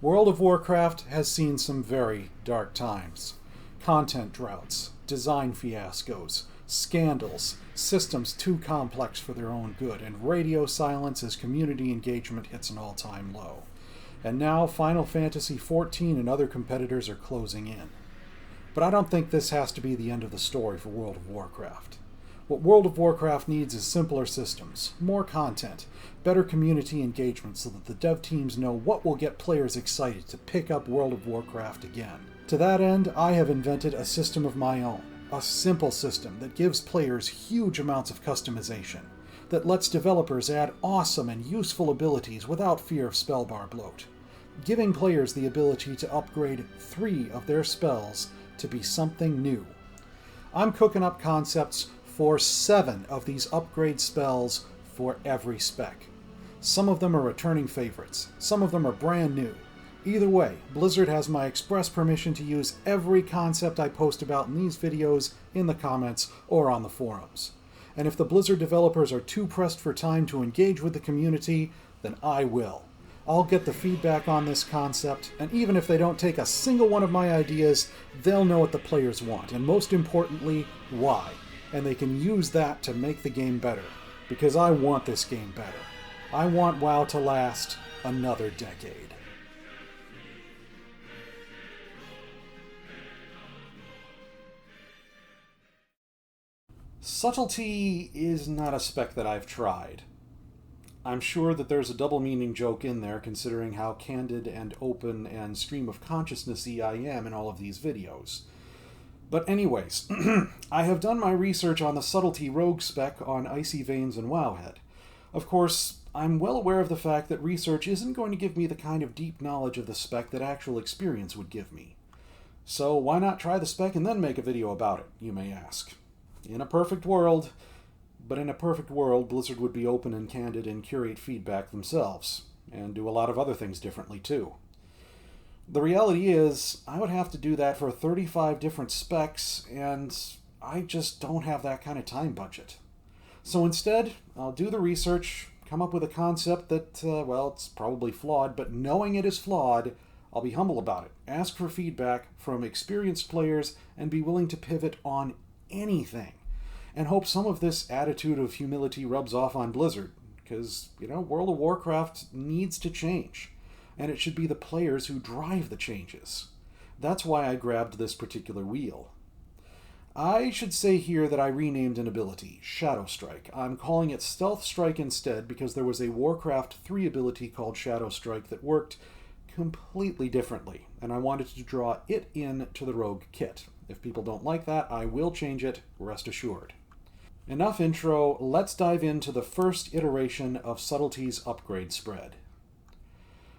World of Warcraft has seen some very dark times. Content droughts, design fiascos, scandals, systems too complex for their own good, and radio silence as community engagement hits an all-time low. And now Final Fantasy XIV and other competitors are closing in. But I don't think this has to be the end of the story for World of Warcraft. What World of Warcraft needs is simpler systems, more content, better community engagement so that the dev teams know what will get players excited to pick up World of Warcraft again. To that end, I have invented a system of my own, a simple system that gives players huge amounts of customization, that lets developers add awesome and useful abilities without fear of spellbar bloat, giving players the ability to upgrade 3 of their spells to be something new. I'm cooking up concepts for 7 of these upgrade spells for every spec. Some of them are returning favorites, some of them are brand new. Either way, Blizzard has my express permission to use every concept I post about in these videos in the comments or on the forums. And if the Blizzard developers are too pressed for time to engage with the community, then I will. I'll get the feedback on this concept, and even if they don't take a single one of my ideas, they'll know what the players want, and most importantly, why. And they can use that to make the game better, because I want this game better. I want WoW to last another decade. Subtlety is not a spec that I've tried. I'm sure that there's a double meaning joke in there considering how candid and open and stream of consciousness-y I am in all of these videos. But anyways, I have done my research on the Subtlety Rogue spec on Icy Veins and Wowhead. Of course, I'm well aware of the fact that research isn't going to give me the kind of deep knowledge of the spec that actual experience would give me. So why not try the spec and then make a video about it, you may ask. In a perfect world, Blizzard would be open and candid and curate feedback themselves, and do a lot of other things differently too. The reality is, I would have to do that for 35 different specs, and I just don't have that kind of time budget. So instead, I'll do the research, come up with a concept that, it's probably flawed, but knowing it is flawed, I'll be humble about it, ask for feedback from experienced players, and be willing to pivot on anything. And hope some of this attitude of humility rubs off on Blizzard, because, World of Warcraft needs to change. And it should be the players who drive the changes. That's why I grabbed this particular wheel. I should say here that I renamed an ability, Shadow Strike. I'm calling it Stealth Strike instead because there was a Warcraft 3 ability called Shadow Strike that worked completely differently, and I wanted to draw it in to the Rogue kit. If people don't like that, I will change it, rest assured. Enough intro, let's dive into the first iteration of Subtlety's upgrade spread.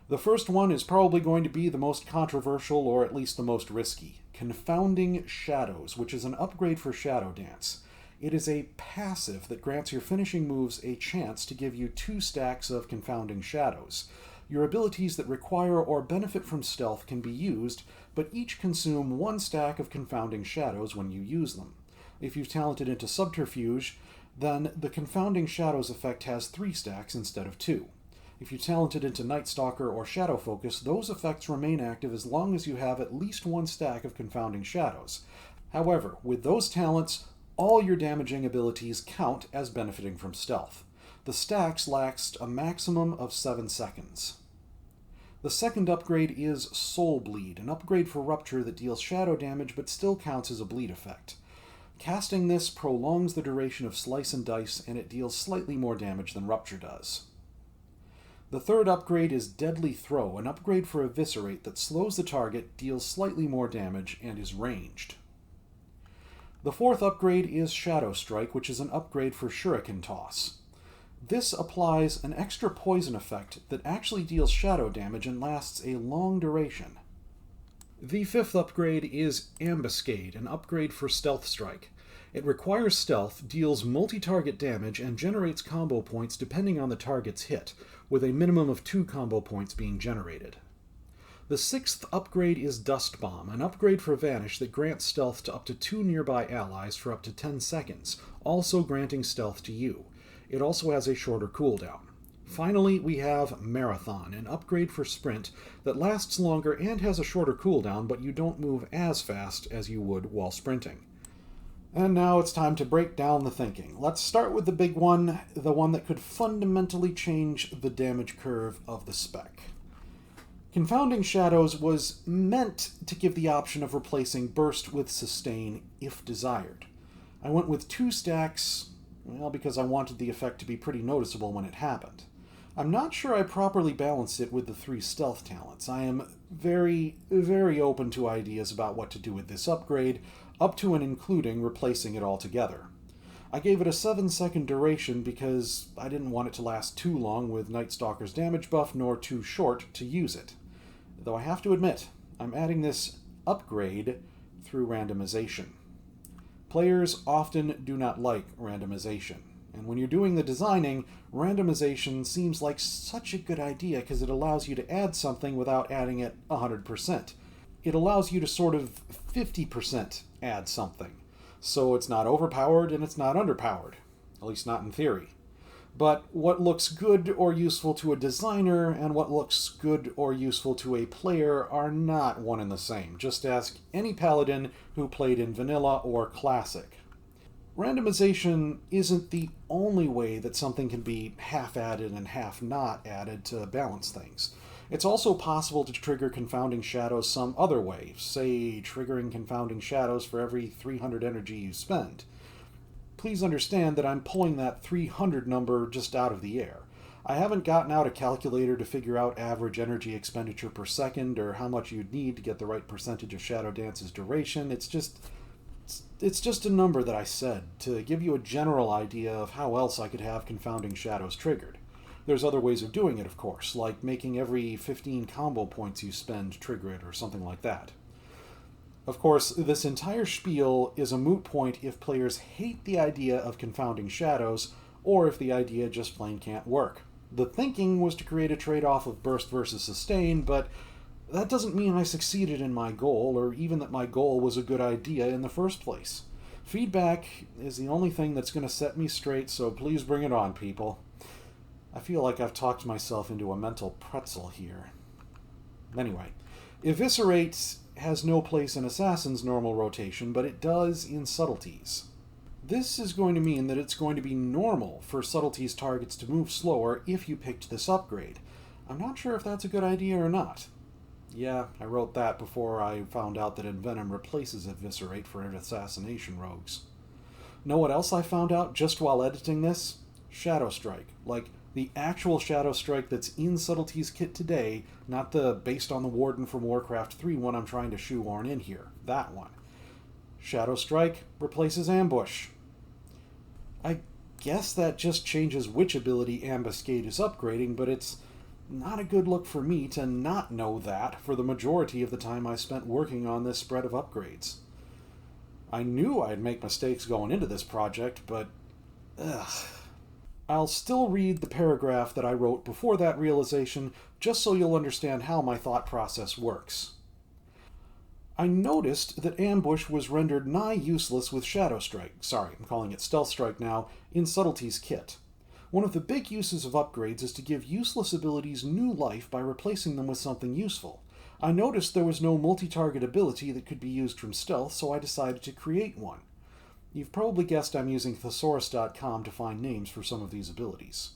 The first one is probably going to be the most controversial, or at least the most risky. Confounding Shadows, which is an upgrade for Shadow Dance. It is a passive that grants your finishing moves a chance to give you 2 stacks of Confounding Shadows. Your abilities that require or benefit from stealth can be used, but each consume 1 stack of Confounding Shadows when you use them. If you've talented into Subterfuge, then the Confounding Shadows effect has 3 stacks instead of 2. If you talented into Night Stalker or Shadow Focus, those effects remain active as long as you have at least 1 stack of Confounding Shadows. However, with those talents, all your damaging abilities count as benefiting from stealth. The stacks last a maximum of 7 seconds. The second upgrade is Soul Bleed, an upgrade for Rupture that deals shadow damage but still counts as a bleed effect. Casting this prolongs the duration of Slice and Dice, and it deals slightly more damage than Rupture does. The third upgrade is Deadly Throw, an upgrade for Eviscerate that slows the target, deals slightly more damage, and is ranged. The fourth upgrade is Shadow Strike, which is an upgrade for Shuriken Toss. This applies an extra poison effect that actually deals shadow damage and lasts a long duration. The fifth upgrade is Ambuscade, an upgrade for Stealth Strike. It requires stealth, deals multi-target damage, and generates combo points depending on the target's hit, with a minimum of 2 combo points being generated. The sixth upgrade is Dust Bomb, an upgrade for Vanish that grants stealth to up to 2 nearby allies for up to 10 seconds, also granting stealth to you. It also has a shorter cooldown. Finally, we have Marathon, an upgrade for Sprint that lasts longer and has a shorter cooldown, but you don't move as fast as you would while sprinting. And now it's time to break down the thinking. Let's start with the big one, the one that could fundamentally change the damage curve of the spec. Confounding Shadows was meant to give the option of replacing Burst with Sustain if desired. I went with 2 stacks, well, because I wanted the effect to be pretty noticeable when it happened. I'm not sure I properly balanced it with the 3 stealth talents. I am very, very open to ideas about what to do with this upgrade, up to and including replacing it altogether. I gave it a 7-second duration because I didn't want it to last too long with Night Stalker's damage buff, nor too short to use it. Though I have to admit, I'm adding this upgrade through randomization. Players often do not like randomization, and when you're doing the designing, randomization seems like such a good idea because it allows you to add something without adding it 100%. It allows you to sort of 50% add something, so it's not overpowered and it's not underpowered, at least not in theory. But what looks good or useful to a designer and what looks good or useful to a player are not one and the same. Just ask any paladin who played in vanilla or classic. Randomization isn't the only way that something can be half added and half not added to balance things. It's also possible to trigger Confounding Shadows some other way, say triggering Confounding Shadows for every 300 energy you spend. Please understand that I'm pulling that 300 number just out of the air. I haven't gotten out a calculator to figure out average energy expenditure per second or how much you'd need to get the right percentage of Shadow Dance's duration. It's just a number that I said to give you a general idea of how else I could have Confounding Shadows triggered. There's other ways of doing it, of course, like making every 15 combo points you spend trigger it or something like that. Of course, this entire spiel is a moot point if players hate the idea of Confounding Shadows, or if the idea just plain can't work. The thinking was to create a trade-off of Burst versus Sustain, but that doesn't mean I succeeded in my goal, or even that my goal was a good idea in the first place. Feedback is the only thing that's going to set me straight, so please bring it on, people. I feel like I've talked myself into a mental pretzel here. Anyway, Eviscerate has no place in Assassin's normal rotation, but it does in Subtleties. This is going to mean that it's going to be normal for Subtleties targets to move slower if you picked this upgrade. I'm not sure if that's a good idea or not. Yeah, I wrote that before I found out that Envenom replaces Eviscerate for assassination rogues. Know what else I found out just while editing this? Shadow Strike. Like, the actual Shadow Strike that's in Subtlety's kit today, not the based on the Warden from Warcraft 3 one I'm trying to shoehorn in here. That one. Shadow Strike replaces Ambush. I guess that just changes which ability Ambuscade is upgrading, but it's not a good look for me to not know that for the majority of the time I spent working on this spread of upgrades. I knew I'd make mistakes going into this project, but I'll still read the paragraph that I wrote before that realization, just so you'll understand how my thought process works. I noticed that Ambush was rendered nigh useless with Shadow Strike, I'm calling it Stealth Strike now, in Subtlety's kit. One of the big uses of upgrades is to give useless abilities new life by replacing them with something useful. I noticed there was no multi-target ability that could be used from Stealth, so I decided to create one. You've probably guessed I'm using thesaurus.com to find names for some of these abilities.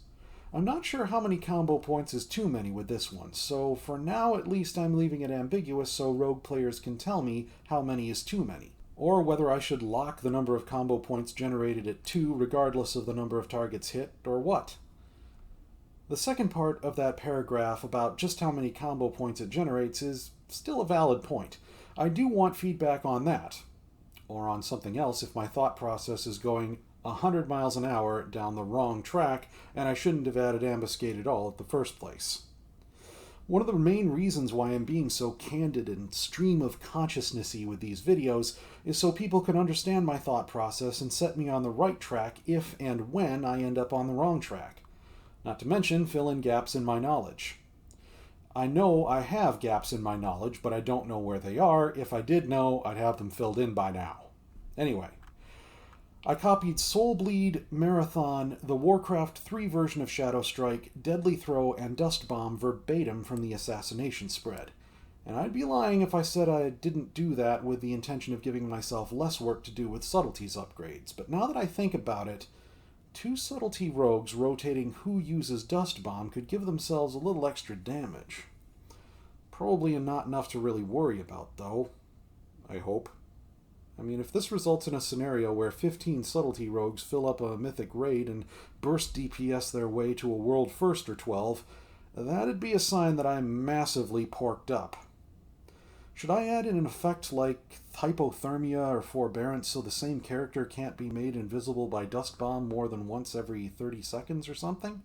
I'm not sure how many combo points is too many with this one, so for now at least I'm leaving it ambiguous so rogue players can tell me how many is too many, or whether I should lock the number of combo points generated at 2 regardless of the number of targets hit, or what. The second part of that paragraph about just how many combo points it generates is still a valid point. I do want feedback on that, or on something else if my thought process is going 100 miles an hour down the wrong track and I shouldn't have added Ambuscade at all at the first place. One of the main reasons why I'm being so candid and stream of consciousness-y with these videos is so people can understand my thought process and set me on the right track if and when I end up on the wrong track. Not to mention fill in gaps in my knowledge. I know I have gaps in my knowledge, but I don't know where they are. If I did know, I'd have them filled in by now. Anyway, I copied Soulbleed, Marathon, the Warcraft 3 version of Shadow Strike, Deadly Throw, and Dust Bomb verbatim from the Assassination spread. And I'd be lying if I said I didn't do that with the intention of giving myself less work to do with Subtlety's upgrades. But now that I think about it, 2 Subtlety rogues rotating who uses Dust Bomb could give themselves a little extra damage. Probably not enough to really worry about, though. I hope. I mean, if this results in a scenario where 15 Subtlety rogues fill up a mythic raid and burst DPS their way to a world first or 12, that'd be a sign that I'm massively porked up. Should I add in an effect like hypothermia or forbearance so the same character can't be made invisible by Dust Bomb more than once every 30 seconds or something?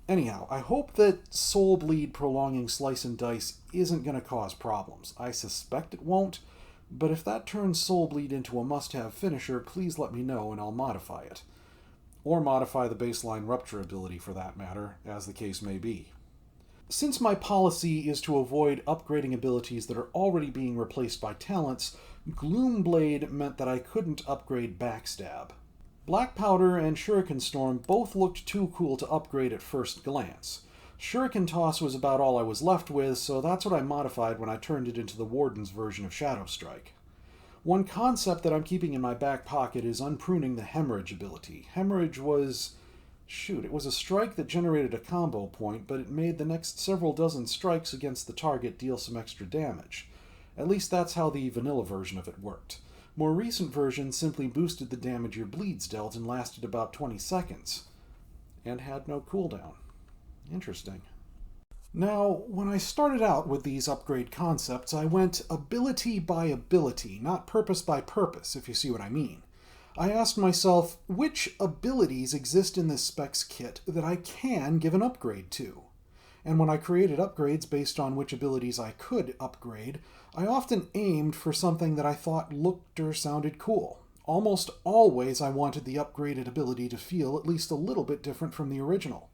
Anyhow, I hope that Soulbleed prolonging Slice and Dice isn't going to cause problems. I suspect it won't, but if that turns Soulbleed into a must-have finisher, please let me know and I'll modify it. Or modify the baseline Rupture ability for that matter, as the case may be. Since my policy is to avoid upgrading abilities that are already being replaced by talents, Gloomblade meant that I couldn't upgrade Backstab. Black Powder and Shuriken Storm both looked too cool to upgrade at first glance. Shuriken Toss was about all I was left with, so that's what I modified when I turned it into the Warden's version of Shadow Strike. One concept that I'm keeping in my back pocket is unpruning the Hemorrhage ability. Hemorrhage was... it was a strike that generated a combo point, but it made the next several dozen strikes against the target deal some extra damage. At least that's how the vanilla version of it worked. More recent versions simply boosted the damage your bleeds dealt and lasted about 20 seconds. And had no cooldown. Interesting. Now, when I started out with these upgrade concepts, I went ability by ability, not purpose by purpose, if you see what I mean. I asked myself, which abilities exist in this specs kit that I can give an upgrade to? And when I created upgrades based on which abilities I could upgrade, I often aimed for something that I thought looked or sounded cool. Almost always I wanted the upgraded ability to feel at least a little bit different from the original.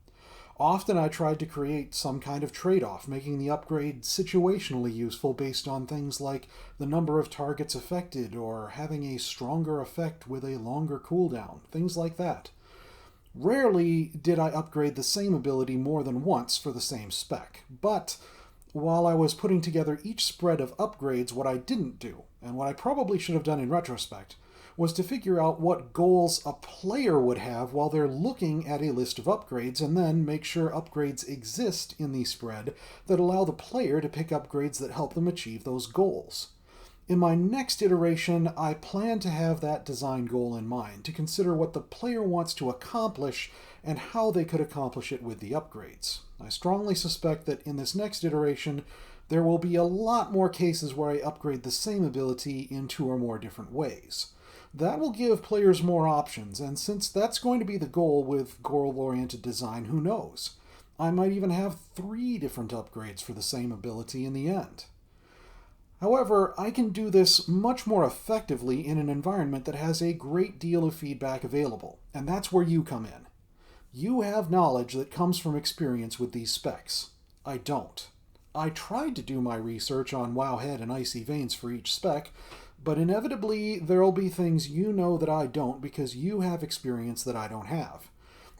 Often I tried to create some kind of trade-off, making the upgrade situationally useful based on things like the number of targets affected or having a stronger effect with a longer cooldown, things like that. Rarely did I upgrade the same ability more than once for the same spec, but while I was putting together each spread of upgrades, what I didn't do, and what I probably should have done in retrospect, was to figure out what goals a player would have while they're looking at a list of upgrades, and then make sure upgrades exist in the spread that allow the player to pick upgrades that help them achieve those goals. In my next iteration, I plan to have that design goal in mind, to consider what the player wants to accomplish and how they could accomplish it with the upgrades. I strongly suspect that in this next iteration, there will be a lot more cases where I upgrade the same ability in 2 or more different ways. That will give players more options, and since that's going to be the goal with goal-oriented design, who knows? I might even have 3 different upgrades for the same ability in the end. However, I can do this much more effectively in an environment that has a great deal of feedback available, and that's where you come in. You have knowledge that comes from experience with these specs. I don't. I tried to do my research on Wowhead and Icy Veins for each spec, but inevitably there'll be things you know that I don't because you have experience that I don't have.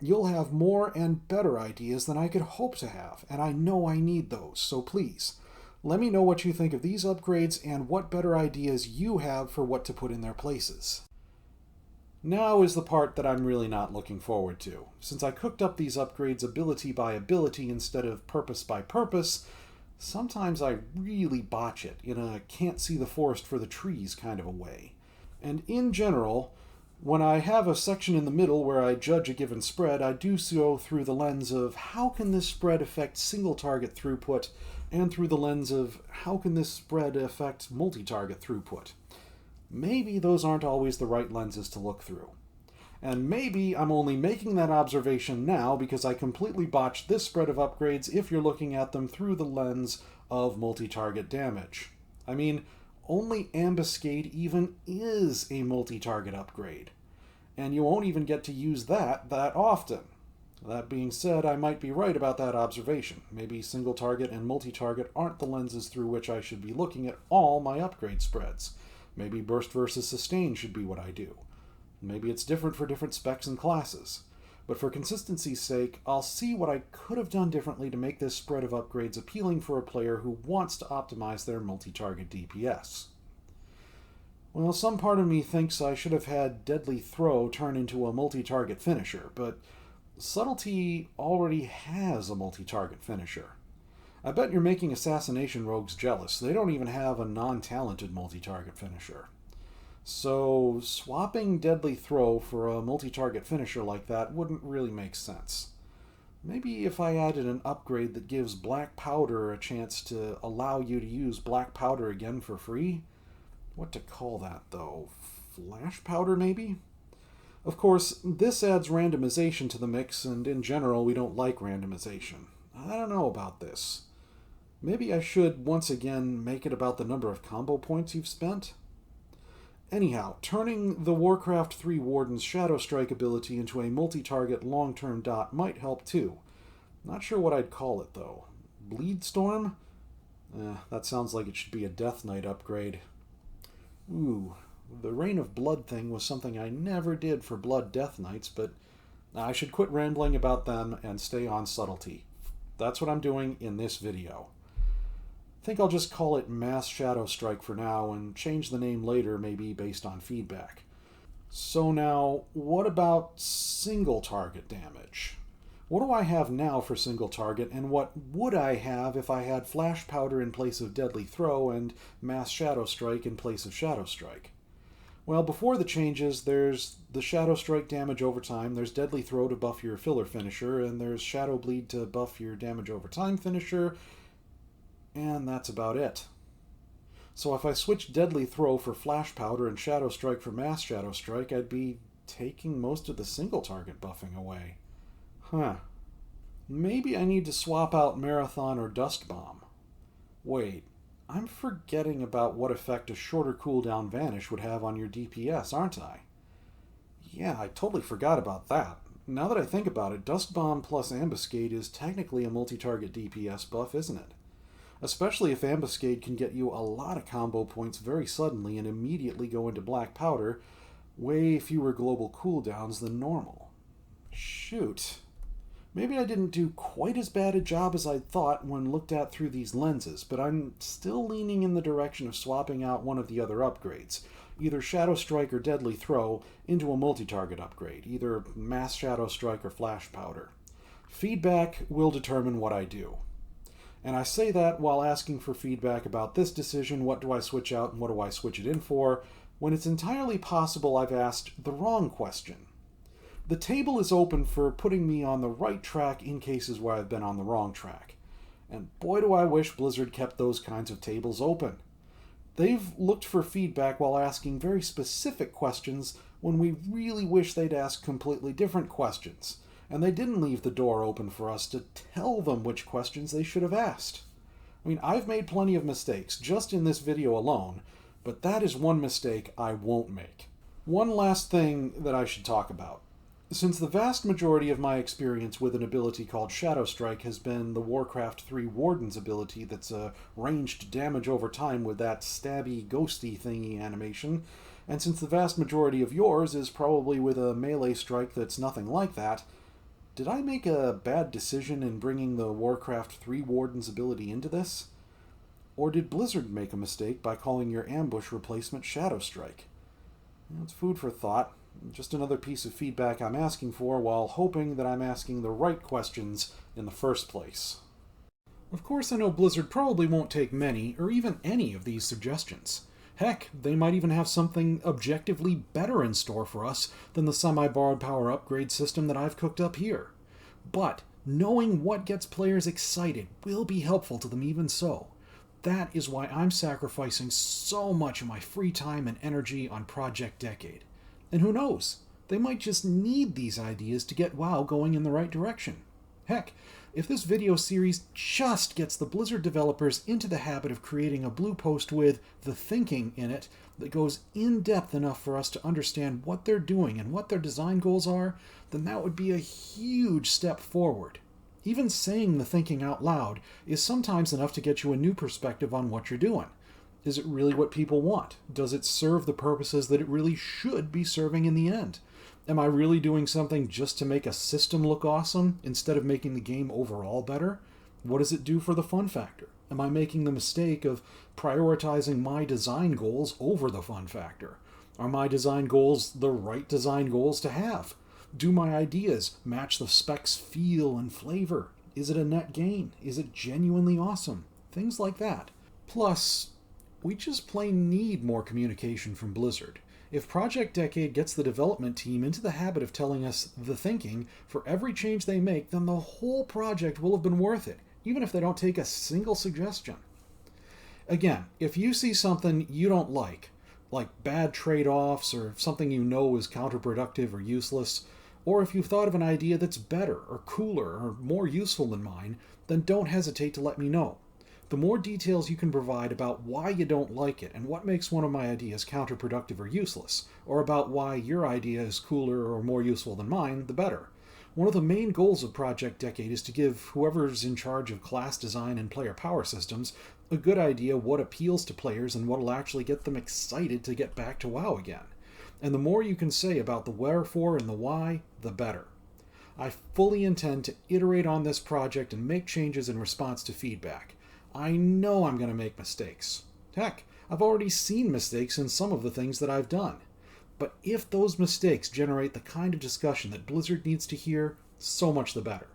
You'll have more and better ideas than I could hope to have, and I know I need those, so please, let me know what you think of these upgrades and what better ideas you have for what to put in their places. Now is the part that I'm really not looking forward to. Since I cooked up these upgrades ability by ability instead of purpose by purpose, sometimes I really botch it in a can't see the forest for the trees kind of a way. And in general, when I have a section in the middle where I judge a given spread, I do so through the lens of how can this spread affect single target throughput, and through the lens of how can this spread affect multi-target throughput. Maybe those aren't always the right lenses to look through. And maybe I'm only making that observation now because I completely botched this spread of upgrades if you're looking at them through the lens of multi-target damage. I mean, only Ambuscade even is a multi-target upgrade, and you won't even get to use that often. That being said, I might be right about that observation. Maybe single target and multi-target aren't the lenses through which I should be looking at all my upgrade spreads. Maybe burst versus sustain should be what I do. Maybe it's different for different specs and classes. But for consistency's sake, I'll see what I could have done differently to make this spread of upgrades appealing for a player who wants to optimize their multi-target DPS. Well, some part of me thinks I should have had Deadly Throw turn into a multi-target finisher, but Subtlety already has a multi-target finisher. I bet you're making Assassination Rogues jealous. They don't even have a non-talented multi-target finisher. So, swapping Deadly Throw for a multi-target finisher like that wouldn't really make sense. Maybe if I added an upgrade that gives Black Powder a chance to allow you to use Black Powder again for free? What to call that, though? Flash Powder, maybe? Of course, this adds randomization to the mix, and in general, we don't like randomization. I don't know about this. Maybe I should, once again, make it about the number of combo points you've spent? Anyhow, turning the Warcraft 3 Warden's Shadow Strike ability into a multi-target long-term dot might help too. Not sure what I'd call it, though. Bleed Storm? That sounds like it should be a Death Knight upgrade. Ooh, the Rain of Blood thing was something I never did for Blood Death Knights, but I should quit rambling about them and stay on Subtlety. That's what I'm doing in this video. I think I'll just call it Mass Shadow Strike for now and change the name later, maybe based on feedback. So now, what about single target damage? What do I have now for single target, and what would I have if I had Flash Powder in place of Deadly Throw and Mass Shadow Strike in place of Shadow Strike? Well, before the changes, there's the Shadow Strike damage over time, there's Deadly Throw to buff your filler finisher, and there's Shadow Bleed to buff your damage over time finisher, and that's about it. So if I switched Deadly Throw for Flash Powder and Shadow Strike for Mass Shadow Strike, I'd be taking most of the single target buffing away. Maybe I need to swap out Marathon or Dust Bomb. Wait, I'm forgetting about what effect a shorter cooldown Vanish would have on your DPS, aren't I? Yeah, I totally forgot about that. Now that I think about it, Dust Bomb plus Ambuscade is technically a multi-target DPS buff, isn't it? Especially if Ambuscade can get you a lot of combo points very suddenly and immediately go into Black Powder, way fewer global cooldowns than normal. Shoot. Maybe I didn't do quite as bad a job as I'd thought when looked at through these lenses, but I'm still leaning in the direction of swapping out one of the other upgrades, either Shadow Strike or Deadly Throw, into a multi-target upgrade, either Mass Shadow Strike or Flash Powder. Feedback will determine what I do. And I say that while asking for feedback about this decision, what do I switch out and what do I switch it in for, when it's entirely possible I've asked the wrong question. The table is open for putting me on the right track in cases where I've been on the wrong track. And boy do I wish Blizzard kept those kinds of tables open. They've looked for feedback while asking very specific questions when we really wish they'd ask completely different questions. And they didn't leave the door open for us to tell them which questions they should have asked. I mean, I've made plenty of mistakes just in this video alone, but that is one mistake I won't make. One last thing that I should talk about. Since the vast majority of my experience with an ability called Shadow Strike has been the Warcraft 3 Warden's ability that's a ranged damage over time with that stabby, ghosty thingy animation, and since the vast majority of yours is probably with a melee strike that's nothing like that, did I make a bad decision in bringing the Warcraft 3 Warden's ability into this? Or did Blizzard make a mistake by calling your ambush replacement Shadow Strike? It's food for thought. Just another piece of feedback I'm asking for while hoping that I'm asking the right questions in the first place. Of course, I know Blizzard probably won't take many, or even any of these suggestions. Heck, they might even have something objectively better in store for us than the semi-borrowed power upgrade system that I've cooked up here. But knowing what gets players excited will be helpful to them even so. That is why I'm sacrificing so much of my free time and energy on Project Decade. And who knows, they might just need these ideas to get WoW going in the right direction. Heck, if this video series just gets the Blizzard developers into the habit of creating a blue post with the thinking in it that goes in depth enough for us to understand what they're doing and what their design goals are, then that would be a huge step forward. Even saying the thinking out loud is sometimes enough to get you a new perspective on what you're doing. Is it really what people want? Does it serve the purposes that it really should be serving in the end? Am I really doing something just to make a system look awesome instead of making the game overall better? What does it do for the fun factor? Am I making the mistake of prioritizing my design goals over the fun factor? Are my design goals the right design goals to have? Do my ideas match the spec's feel and flavor? Is it a net gain? Is it genuinely awesome? Things like that. Plus, we just plain need more communication from Blizzard. If Project Decade gets the development team into the habit of telling us the thinking for every change they make, then the whole project will have been worth it, even if they don't take a single suggestion. Again, if you see something you don't like bad trade-offs or something you know is counterproductive or useless, or if you've thought of an idea that's better or cooler or more useful than mine, then don't hesitate to let me know. The more details you can provide about why you don't like it and what makes one of my ideas counterproductive or useless, or about why your idea is cooler or more useful than mine, the better. One of the main goals of Project Decade is to give whoever's in charge of class design and player power systems a good idea what appeals to players and what will actually get them excited to get back to WoW again. And the more you can say about the wherefore and the why, the better. I fully intend to iterate on this project and make changes in response to feedback. I know I'm going to make mistakes. Heck, I've already seen mistakes in some of the things that I've done. But if those mistakes generate the kind of discussion that Blizzard needs to hear, so much the better.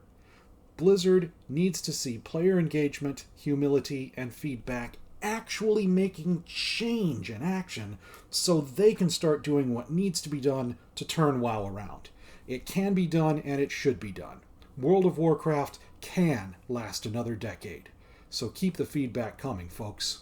Blizzard needs to see player engagement, humility, and feedback actually making change in action so they can start doing what needs to be done to turn WoW around. It can be done and it should be done. World of Warcraft can last another decade. So keep the feedback coming, folks.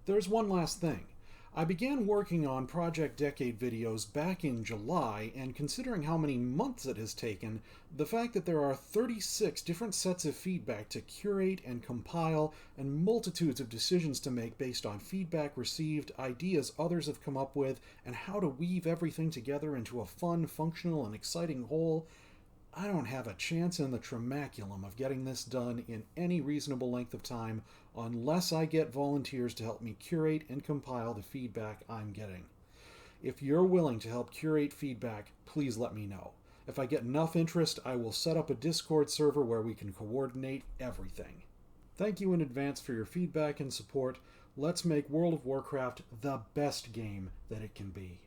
There's one last thing. I began working on Project Decade videos back in July, and considering how many months it has taken, the fact that there are 36 different sets of feedback to curate and compile, and multitudes of decisions to make based on feedback received, ideas others have come up with, and how to weave everything together into a fun, functional, and exciting whole, I don't have a chance in the tramaculum of getting this done in any reasonable length of time unless I get volunteers to help me curate and compile the feedback I'm getting. If you're willing to help curate feedback, please let me know. If I get enough interest, I will set up a Discord server where we can coordinate everything. Thank you in advance for your feedback and support. Let's make World of Warcraft the best game that it can be.